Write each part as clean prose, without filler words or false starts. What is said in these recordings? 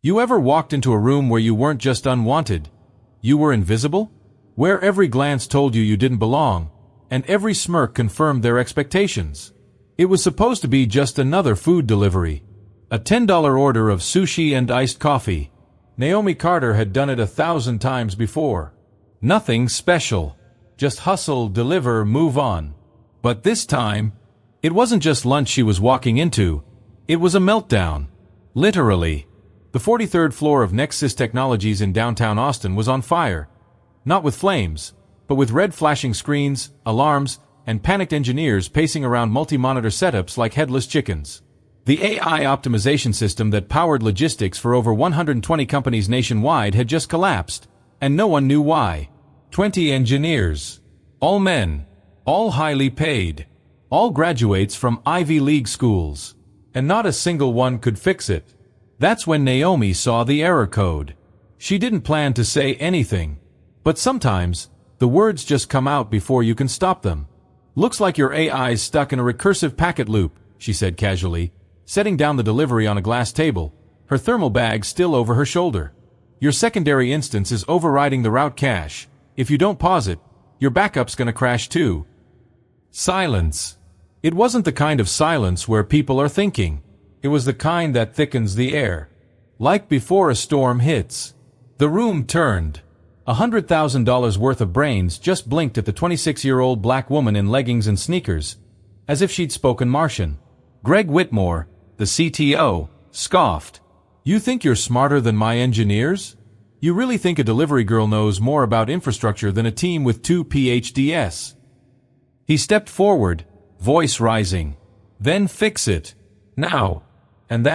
You ever walked into a room where you weren't just unwanted? You were invisible? Where every glance told you didn't belong, and every smirk confirmed their expectations. It was supposed to be just another food delivery. A $10 order of sushi and iced coffee. Naomi Carter had done it 1,000 times before. Nothing special. Just hustle, deliver, move on. But this time, it wasn't just lunch she was walking into. It was a meltdown. Literally. The 43rd floor of Nexus Technologies in downtown Austin was on fire. Not with flames, but with red flashing screens, alarms, and panicked engineers pacing around multi-monitor setups like headless chickens. The AI optimization system that powered logistics for over 120 companies nationwide had just collapsed, and no one knew why. 20 engineers. All men. All highly paid. All graduates from Ivy League schools. And not a single one could fix it. That's when Naomi saw the error code. She didn't plan to say anything. But sometimes, the words just come out before you can stop them. Looks like your AI's stuck in a recursive packet loop, she said casually, setting down the delivery on a glass table, her thermal bag still over her shoulder. Your secondary instance is overriding the route cache. If you don't pause it, your backup's gonna crash too. Silence. It wasn't the kind of silence where people are thinking. It was the kind that thickens the air. Like before a storm hits. The room turned. $100,000 worth of brains just blinked at the 26-year-old black woman in leggings and sneakers, as if she'd spoken Martian. Greg Whitmore, the CTO, scoffed. You think you're smarter than my engineers? You really think a delivery girl knows more about infrastructure than a team with 2 PhDs? He stepped forward, voice rising. Then fix it. Now. And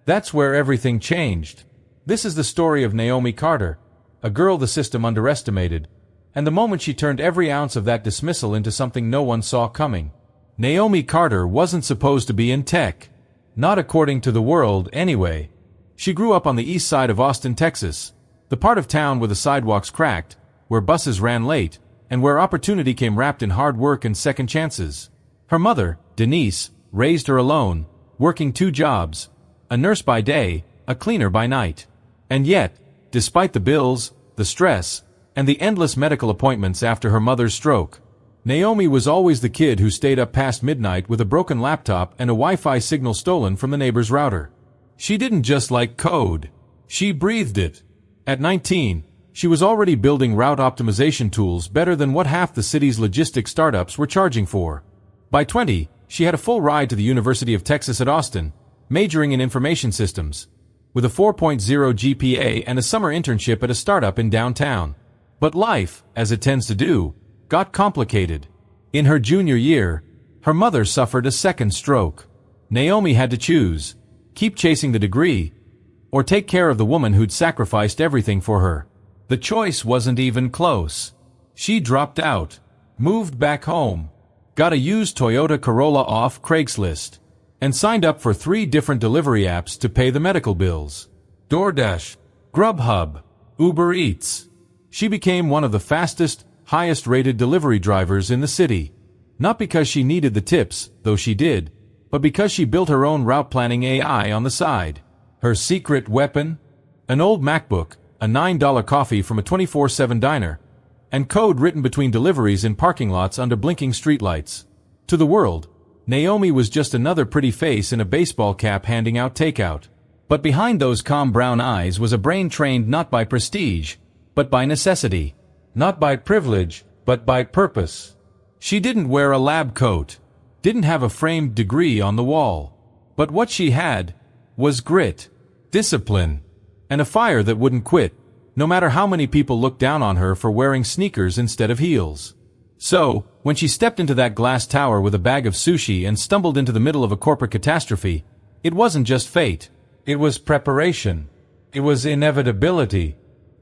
that's where everything changed. This is the story of Naomi Carter, a girl the system underestimated, and the moment she turned every ounce of that dismissal into something no one saw coming. Naomi Carter wasn't supposed to be in tech. Not according to the world, anyway. She grew up on the east side of Austin, Texas, the part of town where the sidewalks cracked, where buses ran late, and where opportunity came wrapped in hard work and second chances. Her mother, Denise, raised her alone, working 2 jobs, a nurse by day, a cleaner by night. And yet, despite the bills, the stress, and the endless medical appointments after her mother's stroke, Naomi was always the kid who stayed up past midnight with a broken laptop and a Wi-Fi signal stolen from the neighbor's router. She didn't just like code. She breathed it. At 19, she was already building route optimization tools better than what half the city's logistics startups were charging for. By 20, she had a full ride to the University of Texas at Austin, majoring in information systems, with a 4.0 GPA and a summer internship at a startup in downtown. But life, as it tends to do, got complicated. In her junior year, her mother suffered a second stroke. Naomi had to choose: keep chasing the degree, or take care of the woman who'd sacrificed everything for her. The choice wasn't even close. She dropped out, moved back home, got a used Toyota Corolla off Craigslist, and signed up for 3 different delivery apps to pay the medical bills. DoorDash, Grubhub, Uber Eats. She became one of the fastest, highest-rated delivery drivers in the city. Not because she needed the tips, though she did, but because she built her own route planning AI on the side. Her secret weapon? An old MacBook, a $9 coffee from a 24/7 diner, and code written between deliveries in parking lots under blinking streetlights. To the world, Naomi was just another pretty face in a baseball cap handing out takeout. But behind those calm brown eyes was a brain trained not by prestige, but by necessity. Not by privilege, but by purpose. She didn't wear a lab coat, didn't have a framed degree on the wall. But what she had was grit, discipline, and a fire that wouldn't quit, no matter how many people looked down on her for wearing sneakers instead of heels. So, when she stepped into that glass tower with a bag of sushi and stumbled into the middle of a corporate catastrophe, it wasn't just fate. It was preparation. It was inevitability.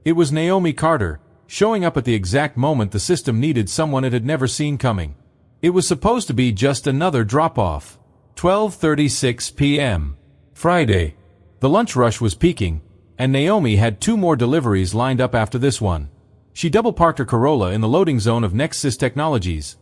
It was Naomi Carter, showing up at the exact moment the system needed someone it had never seen coming. It was supposed to be just another drop-off. 12:36 p.m. Friday. The lunch rush was peaking, and Naomi had 2 more deliveries lined up after this one. She double-parked her Corolla in the loading zone of Nexus Technologies,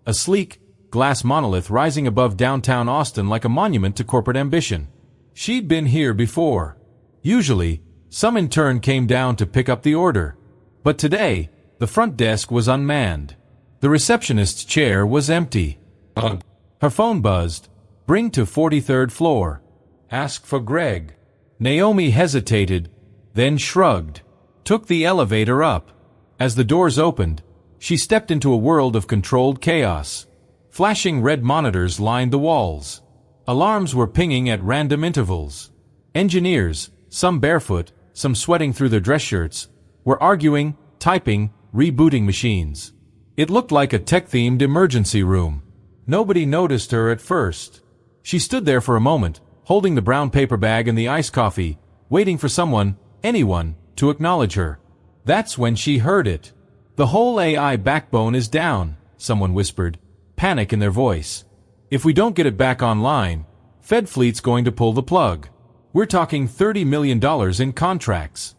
a sleek, glass monolith rising above downtown Austin like a monument to corporate ambition. She'd been here before. Usually, some intern came down to pick up the order. But today, the front desk was unmanned. The receptionist's chair was empty. Her phone buzzed. Bring to 43rd floor. Ask for Greg. Naomi hesitated, then shrugged. Took the elevator up. As the doors opened, she stepped into a world of controlled chaos. Flashing red monitors lined the walls. Alarms were pinging at random intervals. Engineers, some barefoot, some sweating through their dress shirts, were arguing, typing, rebooting machines. It looked like a tech-themed emergency room. Nobody noticed her at first. She stood there for a moment, holding the brown paper bag and the iced coffee, waiting for someone, anyone, to acknowledge her. That's when she heard it. The whole AI backbone is down, someone whispered, panic in their voice. If we don't get it back online, Fed Fleet's going to pull the plug. We're talking $30 million in contracts.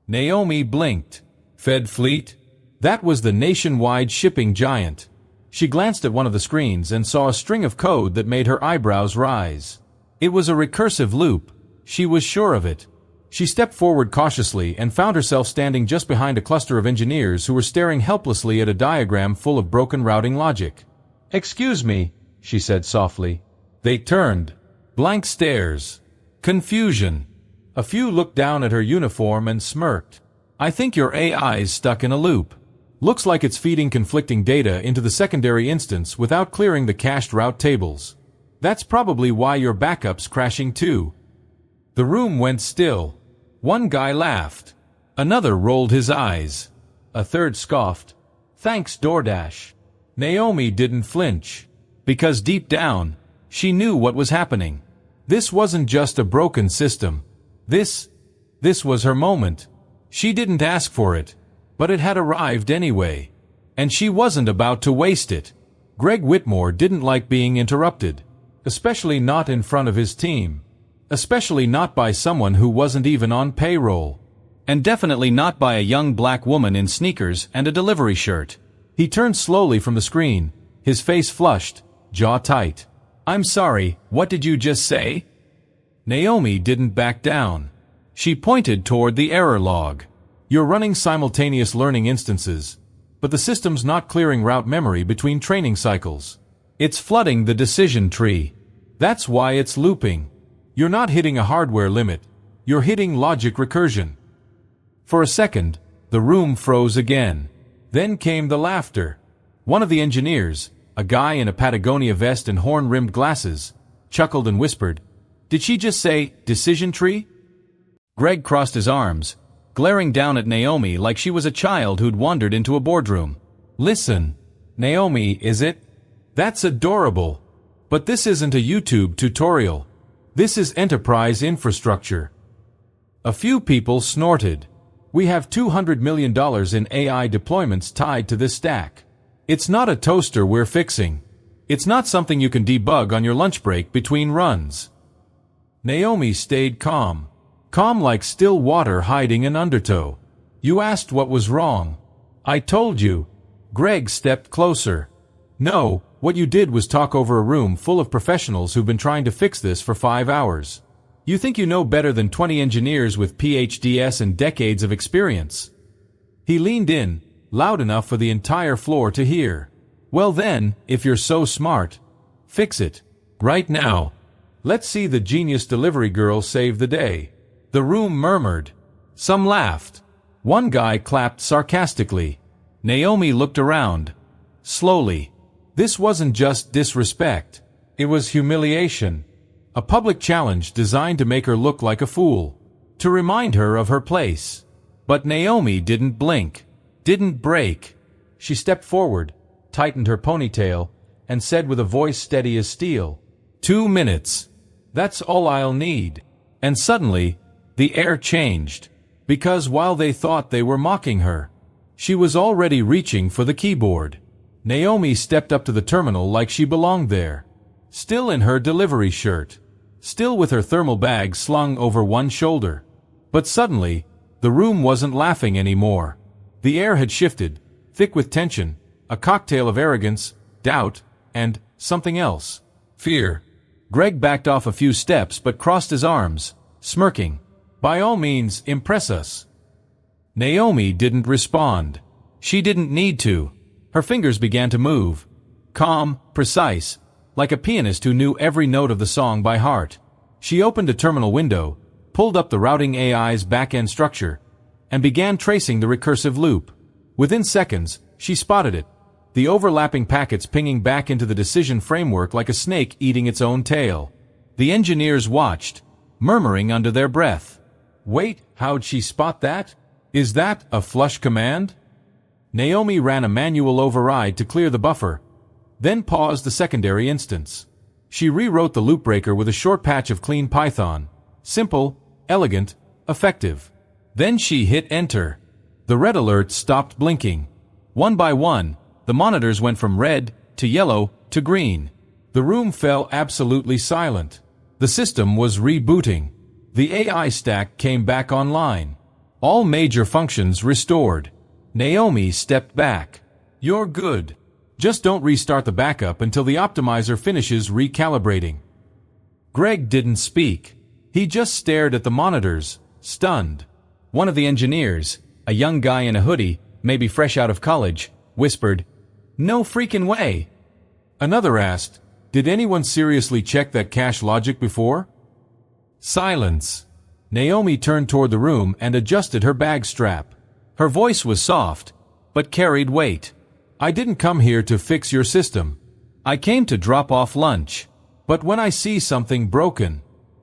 Naomi blinked. Fed Fleet? That was the nationwide shipping giant. She glanced at one of the screens and saw a string of code that made her eyebrows rise. It was a recursive loop. She was sure of it. She stepped forward cautiously and found herself standing just behind a cluster of engineers who were staring helplessly at a diagram full of broken routing logic. "Excuse me," she said softly. They turned. Blank stares. Confusion. A few looked down at her uniform and smirked. "I think your AI's stuck in a loop. Looks like it's feeding conflicting data into the secondary instance without clearing the cached route tables. That's probably why your backup's crashing too." The room went still. One guy laughed. Another rolled his eyes. A third scoffed. "Thanks, DoorDash." Naomi didn't flinch. Because deep down, she knew what was happening. This wasn't just a broken system. This was her moment. She didn't ask for it, but it had arrived anyway. And she wasn't about to waste it. Greg Whitmore didn't like being interrupted. Especially not in front of his team. Especially not by someone who wasn't even on payroll. And definitely not by a young black woman in sneakers and a delivery shirt. He turned slowly from the screen, his face flushed, jaw tight. "I'm sorry, what did you just say?" Naomi didn't back down. She pointed toward the error log. "You're running simultaneous learning instances, but the system's not clearing route memory between training cycles. It's flooding the decision tree. That's why it's looping. You're not hitting a hardware limit. You're hitting logic recursion." For a second, the room froze again. Then came the laughter. One of the engineers, a guy in a Patagonia vest and horn-rimmed glasses, chuckled and whispered, "Did she just say, decision tree?" Greg crossed his arms, glaring down at Naomi like she was a child who'd wandered into a boardroom. "Listen, Naomi, is it? That's adorable. But this isn't a YouTube tutorial. This is enterprise infrastructure." A few people snorted. "We have $200 million in AI deployments tied to this stack. It's not a toaster we're fixing. It's not something you can debug on your lunch break between runs." Naomi stayed calm. Calm like still water hiding an undertow. "You asked what was wrong. I told you." Greg stepped closer. "No, what you did was talk over a room full of professionals who've been trying to fix this for 5 hours. You think you know better than 20 engineers with PhDs and decades of experience." He leaned in, loud enough for the entire floor to hear. "Well then, if you're so smart, fix it. Right now. Let's see the genius delivery girl save the day." The room murmured. Some laughed. One guy clapped sarcastically. Naomi looked around. Slowly. This wasn't just disrespect. It was humiliation. A public challenge designed to make her look like a fool. To remind her of her place. But Naomi didn't blink. Didn't break. She stepped forward, tightened her ponytail, and said with a voice steady as steel, 2 minutes. That's all I'll need. And suddenly, the air changed. Because while they thought they were mocking her, she was already reaching for the keyboard. Naomi stepped up to the terminal like she belonged there. Still in her delivery shirt. Still with her thermal bag slung over one shoulder. But suddenly, the room wasn't laughing anymore. The air had shifted, thick with tension, a cocktail of arrogance, doubt, and something else. Fear. Greg backed off a few steps but crossed his arms, smirking. By all means, impress us. Naomi didn't respond. She didn't need to. Her fingers began to move. Calm, precise, like a pianist who knew every note of the song by heart. She opened a terminal window, pulled up the routing AI's back-end structure, and began tracing the recursive loop. Within seconds, she spotted it. The overlapping packets pinging back into the decision framework like a snake eating its own tail. The engineers watched, murmuring under their breath. Wait, how'd she spot that? Is that a flush command? Naomi ran a manual override to clear the buffer, then paused the secondary instance. She rewrote the loopbreaker with a short patch of clean Python. Simple, elegant, effective. Then she hit enter. The red alerts stopped blinking. One by one, the monitors went from red to yellow to green. The room fell absolutely silent. The system was rebooting. The AI stack came back online. All major functions restored. Naomi stepped back. You're good. Just don't restart the backup until the optimizer finishes recalibrating. Greg didn't speak. He just stared at the monitors, stunned. One of the engineers, a young guy in a hoodie, maybe fresh out of college, whispered, "No freaking way." Another asked, "Did anyone seriously check that cache logic before?" Silence. Naomi turned toward the room and adjusted her bag strap. Her voice was soft, but carried weight. "I didn't come here to fix your system. I came to drop off lunch. But when I see something broken,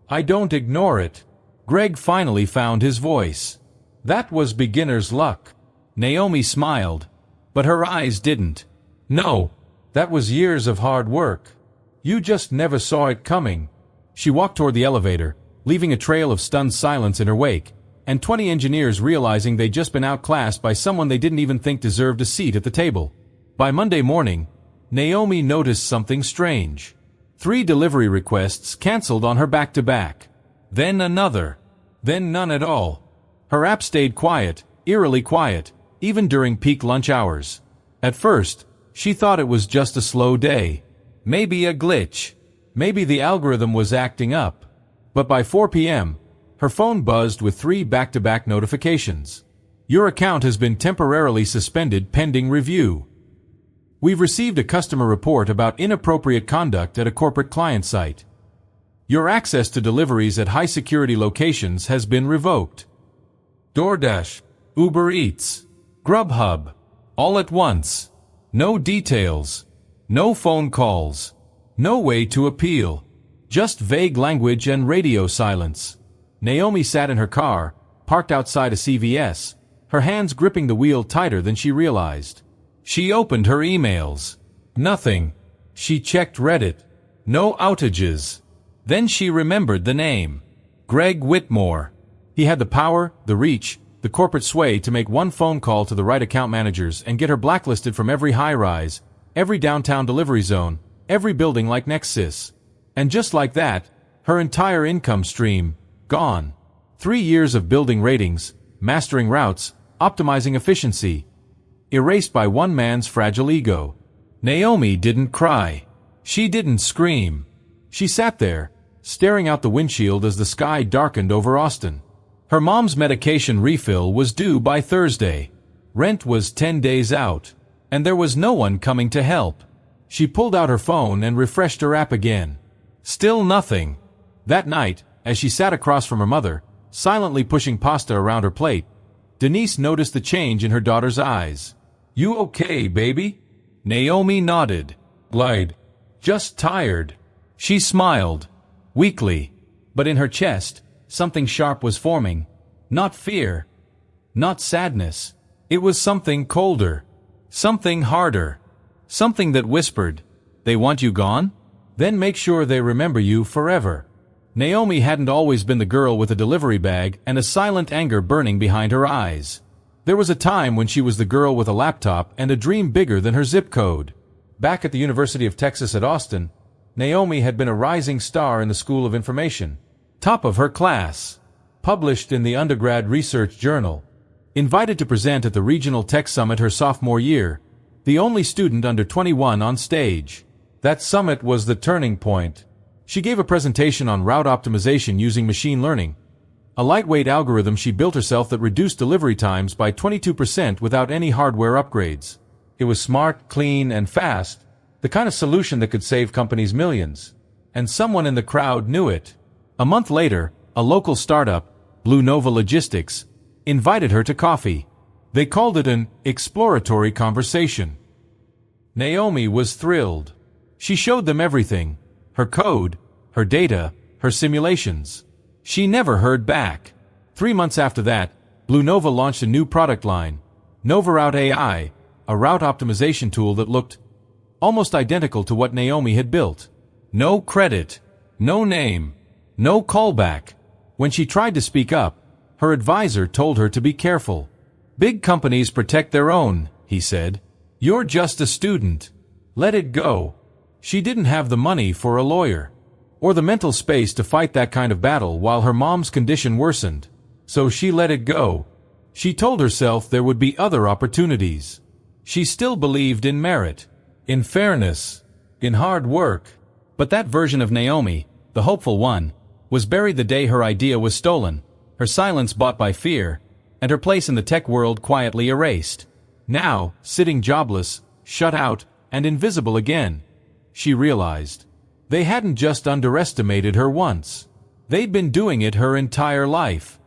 I don't ignore it." Greg finally found his voice. That was beginner's luck. Naomi smiled, but her eyes didn't. "No, that was years of hard work. You just never saw it coming." She walked toward the elevator, leaving a trail of stunned silence in her wake, and 20 engineers realizing they'd just been outclassed by someone they didn't even think deserved a seat at the table. By Monday morning, Naomi noticed something strange. 3 delivery requests canceled on her back-to-back. Then another. Then none at all. Her app stayed quiet, eerily quiet, even during peak lunch hours. At first, she thought it was just a slow day. Maybe a glitch. Maybe the algorithm was acting up. But by 4 p.m., her phone buzzed with 3 back-to-back notifications. Your account has been temporarily suspended pending review. We've received a customer report about inappropriate conduct at a corporate client site. Your access to deliveries at high-security locations has been revoked. DoorDash, Uber Eats, Grubhub, all at once. No details. No phone calls. No way to appeal. Just vague language and radio silence. Naomi sat in her car, parked outside a CVS, her hands gripping the wheel tighter than she realized. She opened her emails. Nothing. She checked Reddit. No outages. Then she remembered the name. Greg Whitmore. He had the power, the reach, the corporate sway to make one phone call to the right account managers and get her blacklisted from every high-rise, every downtown delivery zone, every building like Nexus. And just like that, her entire income stream, gone. 3 years of building ratings, mastering routes, optimizing efficiency, erased by one man's fragile ego. Naomi didn't cry. She didn't scream. She sat there, staring out the windshield as the sky darkened over Austin. Her mom's medication refill was due by Thursday. Rent was 10 days out, and there was no one coming to help. She pulled out her phone and refreshed her app again. Still nothing. That night, as she sat across from her mother, silently pushing pasta around her plate, Denise noticed the change in her daughter's eyes. "You okay, baby?" Naomi nodded. "Lied. Just tired." She smiled, weakly, but in her chest, something sharp was forming. Not fear. Not sadness. It was something colder. Something harder. Something that whispered, "They want you gone? Then make sure they remember you forever." Naomi hadn't always been the girl with a delivery bag and a silent anger burning behind her eyes. There was a time when she was the girl with a laptop and a dream bigger than her zip code. Back at the University of Texas at Austin, Naomi had been a rising star in the School of Information. Top of her class. Published in the undergrad research journal. Invited to present at the Regional Tech Summit her sophomore year. The only student under 21 on stage. That summit was the turning point. She gave a presentation on route optimization using machine learning. A lightweight algorithm she built herself that reduced delivery times by 22% without any hardware upgrades. It was smart, clean, and fast, the kind of solution that could save companies millions. And someone in the crowd knew it. A month later, a local startup, Blue Nova Logistics, invited her to coffee. They called it an exploratory conversation. Naomi was thrilled. She showed them everything: her code, her data, her simulations. She never heard back. 3 months after that, Blue Nova launched a new product line, Nova Route AI, a route optimization tool that looked almost identical to what Naomi had built. No credit, no name, no callback. When she tried to speak up, her advisor told her to be careful. Big companies protect their own, he said. You're just a student. Let it go. She didn't have the money for a lawyer, or the mental space to fight that kind of battle while her mom's condition worsened. So she let it go. She told herself there would be other opportunities. She still believed in merit, in fairness, in hard work. But that version of Naomi, the hopeful one, was buried the day her idea was stolen, her silence bought by fear, and her place in the tech world quietly erased. Now, sitting jobless, shut out, and invisible again, she realized. They hadn't just underestimated her once. They'd been doing it her entire life.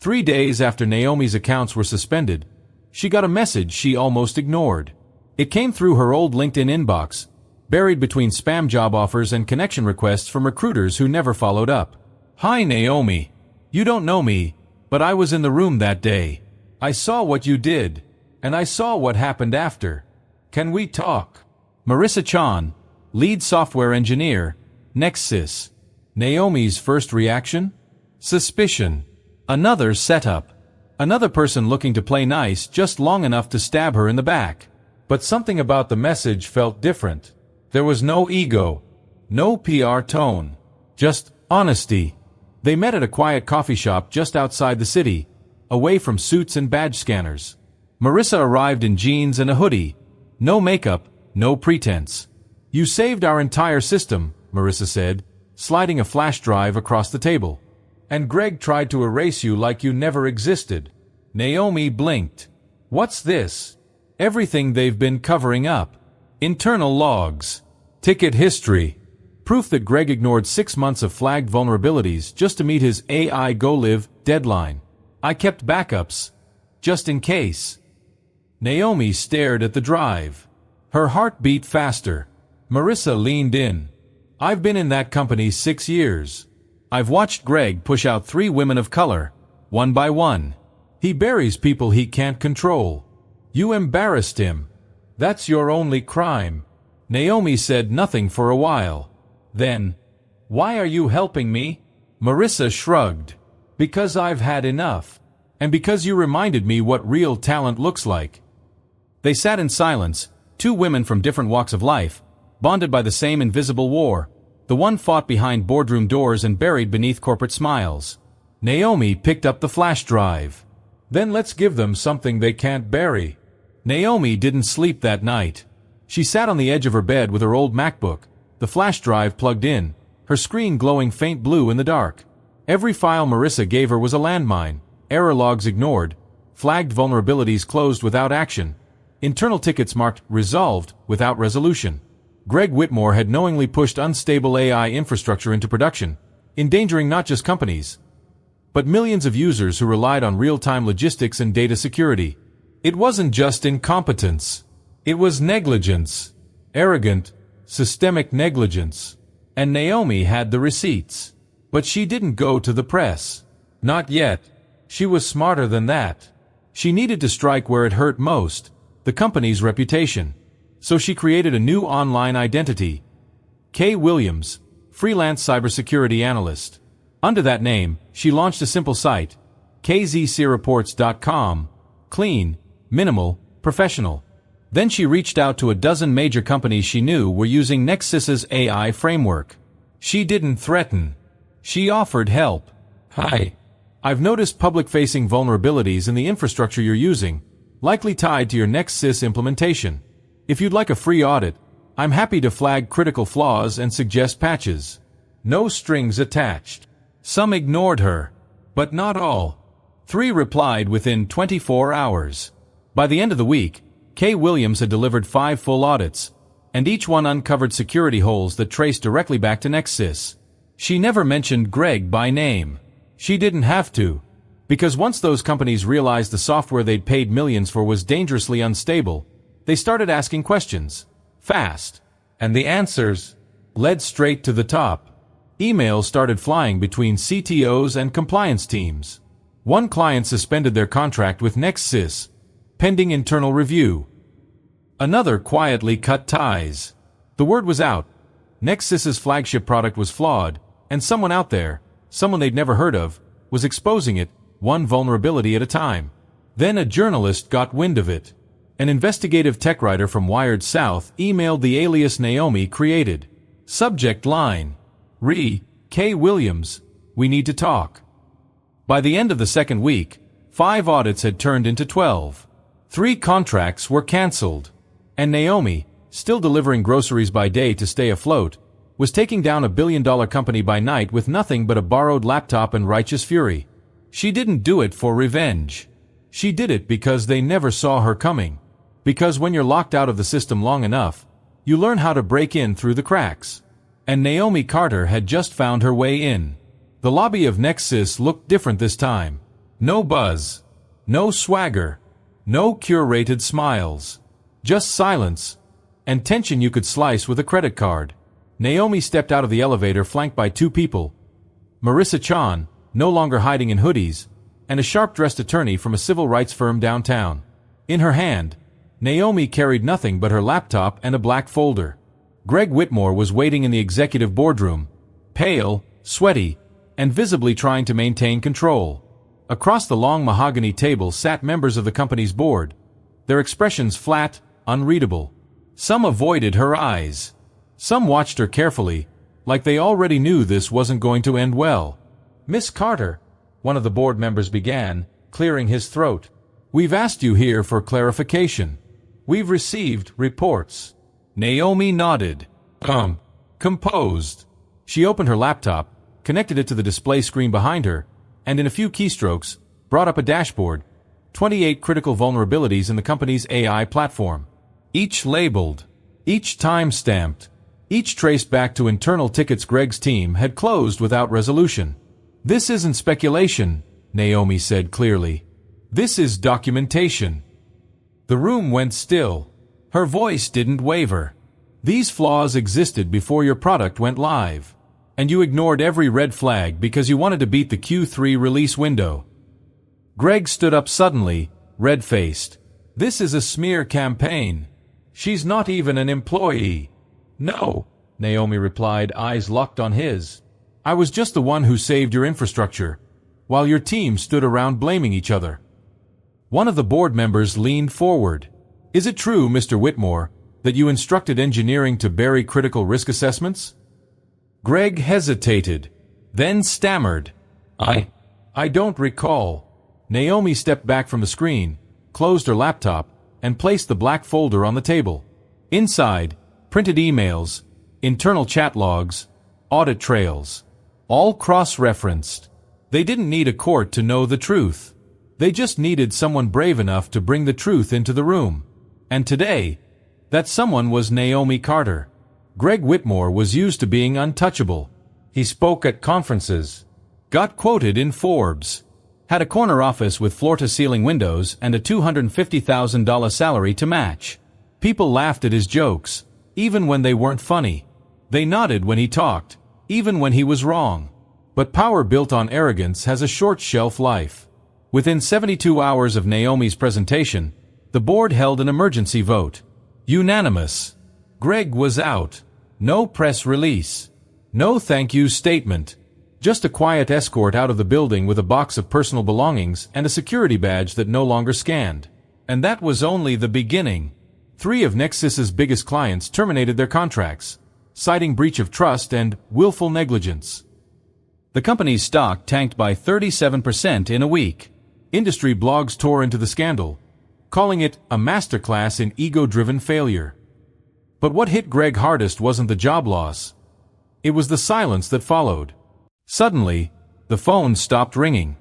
3 days after Naomi's accounts were suspended, she got a message she almost ignored. It came through her old LinkedIn inbox, buried between spam job offers and connection requests from recruiters who never followed up. Hi Naomi. You don't know me, but I was in the room that day. I saw what you did, and I saw what happened after. Can we talk? Marissa Chan, lead software engineer, Nexus. Naomi's first reaction? Suspicion. Another setup. Another person looking to play nice just long enough to stab her in the back. But something about the message felt different. There was no ego, no PR tone, just honesty. They met at a quiet coffee shop just outside the city, away from suits and badge scanners. Marissa arrived in jeans and a hoodie. No makeup, no pretense. You saved our entire system, Marissa said, sliding a flash drive across the table. And Greg tried to erase you like you never existed. Naomi blinked. What's this? Everything they've been covering up. Internal logs. Ticket history. Proof that Greg ignored 6 months of flagged vulnerabilities just to meet his AI Go Live deadline. I kept backups, just in case. Naomi stared at the drive. Her heart beat faster. Marissa leaned in. I've been in that company 6 years. I've watched Greg push out 3 women of color, one by one. He buries people he can't control. You embarrassed him. That's your only crime. Naomi said nothing for a while. Then, why are you helping me? Marissa shrugged. Because I've had enough. And because you reminded me what real talent looks like. They sat in silence, 2 women from different walks of life, bonded by the same invisible war. The one fought behind boardroom doors and buried beneath corporate smiles. Naomi picked up the flash drive. Then let's give them something they can't bury. Naomi didn't sleep that night. She sat on the edge of her bed with her old MacBook, the flash drive plugged in, her screen glowing faint blue in the dark. Every file Marissa gave her was a landmine, error logs ignored, flagged vulnerabilities closed without action, internal tickets marked resolved without resolution. Greg Whitmore had knowingly pushed unstable AI infrastructure into production, endangering not just companies, but millions of users who relied on real-time logistics and data security. It wasn't just incompetence. It was negligence. Arrogant, systemic negligence. And Naomi had the receipts. But she didn't go to the press. Not yet. She was smarter than that. She needed to strike where it hurt most, the company's reputation. So she created a new online identity. Kay Williams, freelance cybersecurity analyst. Under that name, she launched a simple site, kzcreports.com, clean, minimal, professional. Then she reached out to a dozen major companies she knew were using Nexus's AI framework. She didn't threaten. She offered help. Hi. I've noticed public-facing vulnerabilities in the infrastructure you're using, likely tied to your Nexus implementation. If you'd like a free audit, I'm happy to flag critical flaws and suggest patches. No strings attached. Some ignored her. But not all. 3 replied within 24 hours. By the end of the week, Kay Williams had delivered 5 full audits, and each one uncovered security holes that traced directly back to Nexus. She never mentioned Greg by name. She didn't have to, because once those companies realized the software they'd paid millions for was dangerously unstable, they started asking questions, fast, and the answers led straight to the top. Emails started flying between CTOs and compliance teams. One client suspended their contract with Nexus, pending internal review. Another quietly cut ties. The word was out. Nexus's flagship product was flawed, and someone out there, someone they'd never heard of, was exposing it, one vulnerability at a time. Then a journalist got wind of it. An investigative tech writer from Wired South emailed the alias Naomi created. Subject line: Kay Williams, we need to talk. By the end of the second week, 5 audits had turned into 12. 3 contracts were cancelled. And Naomi, still delivering groceries by day to stay afloat, was taking down a billion-dollar company by night with nothing but a borrowed laptop and righteous fury. She didn't do it for revenge. She did it because they never saw her coming. Because when you're locked out of the system long enough, you learn how to break in through the cracks. And Naomi Carter had just found her way in. The lobby of Nexus looked different this time. No buzz. No swagger. No curated smiles. Just silence. And tension you could slice with a credit card. Naomi stepped out of the elevator flanked by 2 people. Marissa Chan, no longer hiding in hoodies, and a sharp-dressed attorney from a civil rights firm downtown. In her hand, Naomi carried nothing but her laptop and a black folder. Greg Whitmore was waiting in the executive boardroom, pale, sweaty, and visibly trying to maintain control. Across the long mahogany table sat members of the company's board, their expressions flat, unreadable. Some avoided her eyes. Some watched her carefully, like they already knew this wasn't going to end well. "Miss Carter," one of the board members began, clearing his throat. "We've asked you here for clarification. We've received reports." Naomi nodded. Composed. She opened her laptop, connected it to the display screen behind her, and in a few keystrokes, brought up a dashboard. 28 critical vulnerabilities in the company's AI platform. Each labeled. Each time-stamped. Each traced back to internal tickets Greg's team had closed without resolution. "This isn't speculation," Naomi said clearly. "This is documentation." The room went still. Her voice didn't waver. "These flaws existed before your product went live. And you ignored every red flag because you wanted to beat the Q3 release window." Greg stood up suddenly, red-faced. "This is a smear campaign. She's not even an employee." "No," Naomi replied, eyes locked on his. "I was just the one who saved your infrastructure, while your team stood around blaming each other." One of the board members leaned forward. "Is it true, Mr. Whitmore, that you instructed engineering to bury critical risk assessments?" Greg hesitated, then stammered. I don't recall." Naomi stepped back from the screen, closed her laptop, and placed the black folder on the table. Inside, printed emails, internal chat logs, audit trails, all cross-referenced. They didn't need a court to know the truth. They just needed someone brave enough to bring the truth into the room. And today, that someone was Naomi Carter. Greg Whitmore was used to being untouchable. He spoke at conferences, got quoted in Forbes, had a corner office with floor-to-ceiling windows and a $250,000 salary to match. People laughed at his jokes, even when they weren't funny. They nodded when he talked, even when he was wrong. But power built on arrogance has a short shelf life. Within 72 hours of Naomi's presentation, the board held an emergency vote. Unanimous. Greg was out. No press release. No thank you statement. Just a quiet escort out of the building with a box of personal belongings and a security badge that no longer scanned. And that was only the beginning. 3 of Nexus's biggest clients terminated their contracts, citing breach of trust and willful negligence. The company's stock tanked by 37% in a week. Industry blogs tore into the scandal, calling it a masterclass in ego-driven failure. But what hit Greg hardest wasn't the job loss. It was the silence that followed. Suddenly, the phone stopped ringing.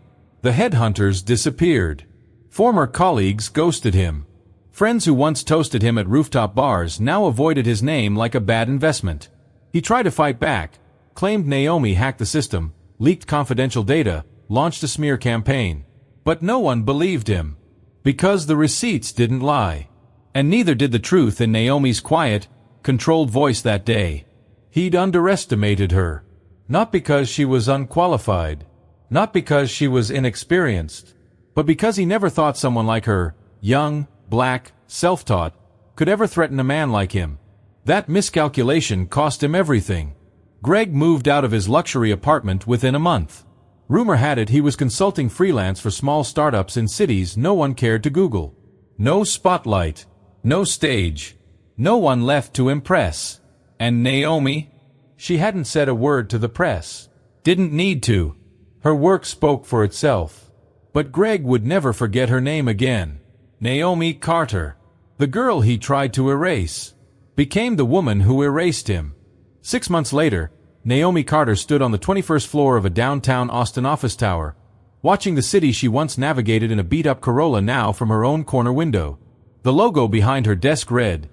The headhunters disappeared. Former colleagues ghosted him. Friends who once toasted him at rooftop bars now avoided his name like a bad investment. He tried to fight back, claimed Naomi hacked the system, leaked confidential data, launched a smear campaign. But no one believed him. Because the receipts didn't lie. And neither did the truth in Naomi's quiet, controlled voice that day. He'd underestimated her. Not because she was unqualified. Not because she was inexperienced. But because he never thought someone like her, young, black, self-taught, could ever threaten a man like him. That miscalculation cost him everything. Greg moved out of his luxury apartment within a month. Rumor had it he was consulting freelance for small startups in cities no one cared to Google. No spotlight. No stage. No one left to impress. And Naomi? She hadn't said a word to the press. Didn't need to. Her work spoke for itself. But Greg would never forget her name again. Naomi Carter. The girl he tried to erase. Became the woman who erased him. 6 months later, Naomi Carter stood on the 21st floor of a downtown Austin office tower, watching the city she once navigated in a beat-up Corolla now from her own corner window. The logo behind her desk read,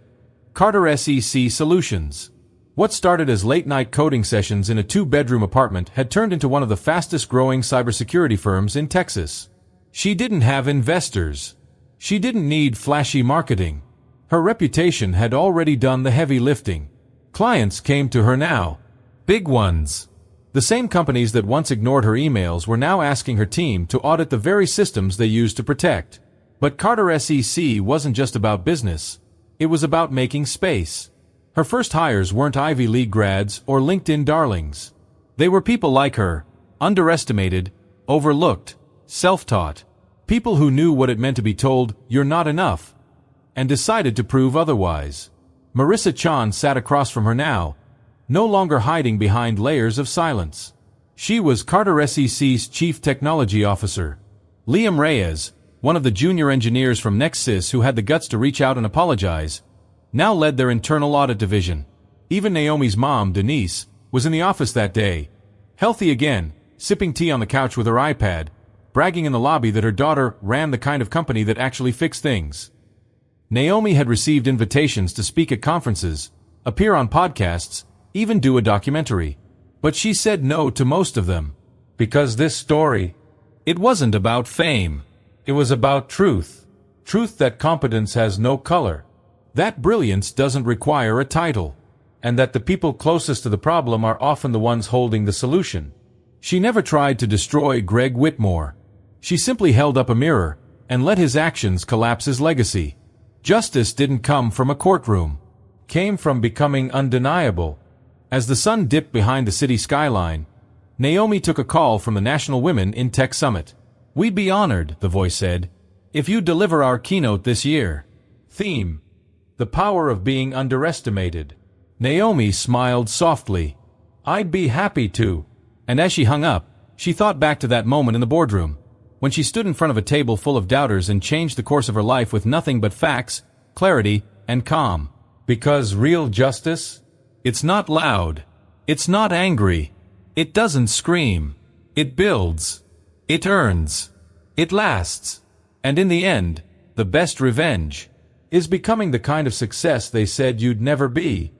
Carter SEC Solutions. What started as late-night coding sessions in a 2-bedroom apartment had turned into one of the fastest-growing cybersecurity firms in Texas. She didn't have investors. She didn't need flashy marketing. Her reputation had already done the heavy lifting. Clients came to her now. Big ones. The same companies that once ignored her emails were now asking her team to audit the very systems they used to protect. But Carter SEC wasn't just about business. It was about making space. Her first hires weren't Ivy League grads or LinkedIn darlings. They were people like her, underestimated, overlooked, self-taught. People who knew what it meant to be told, "You're not enough," and decided to prove otherwise. Marissa Chan sat across from her now, no longer hiding behind layers of silence. She was Carter SEC's Chief Technology Officer. Liam Reyes, one of the junior engineers from Nexus who had the guts to reach out and apologize, now led their internal audit division. Even Naomi's mom, Denise, was in the office that day, healthy again, sipping tea on the couch with her iPad, bragging in the lobby that her daughter ran the kind of company that actually fixed things. Naomi had received invitations to speak at conferences, appear on podcasts, even do a documentary. But she said no to most of them. Because this story, it wasn't about fame. It was about truth. Truth that competence has no color. That brilliance doesn't require a title. And that the people closest to the problem are often the ones holding the solution. She never tried to destroy Greg Whitmore. She simply held up a mirror and let his actions collapse his legacy. Justice didn't come from a courtroom. Came from becoming undeniable. As the sun dipped behind the city skyline, Naomi took a call from the National Women in Tech Summit. "We'd be honored," the voice said, "if you deliver our keynote this year." Theme: the power of being underestimated. Naomi smiled softly. "I'd be happy to." And as she hung up, she thought back to that moment in the boardroom, when she stood in front of a table full of doubters and changed the course of her life with nothing but facts, clarity, and calm. Because real justice? It's not loud. It's not angry. It doesn't scream. It builds. It earns. It lasts. And in the end, the best revenge is becoming the kind of success they said you'd never be.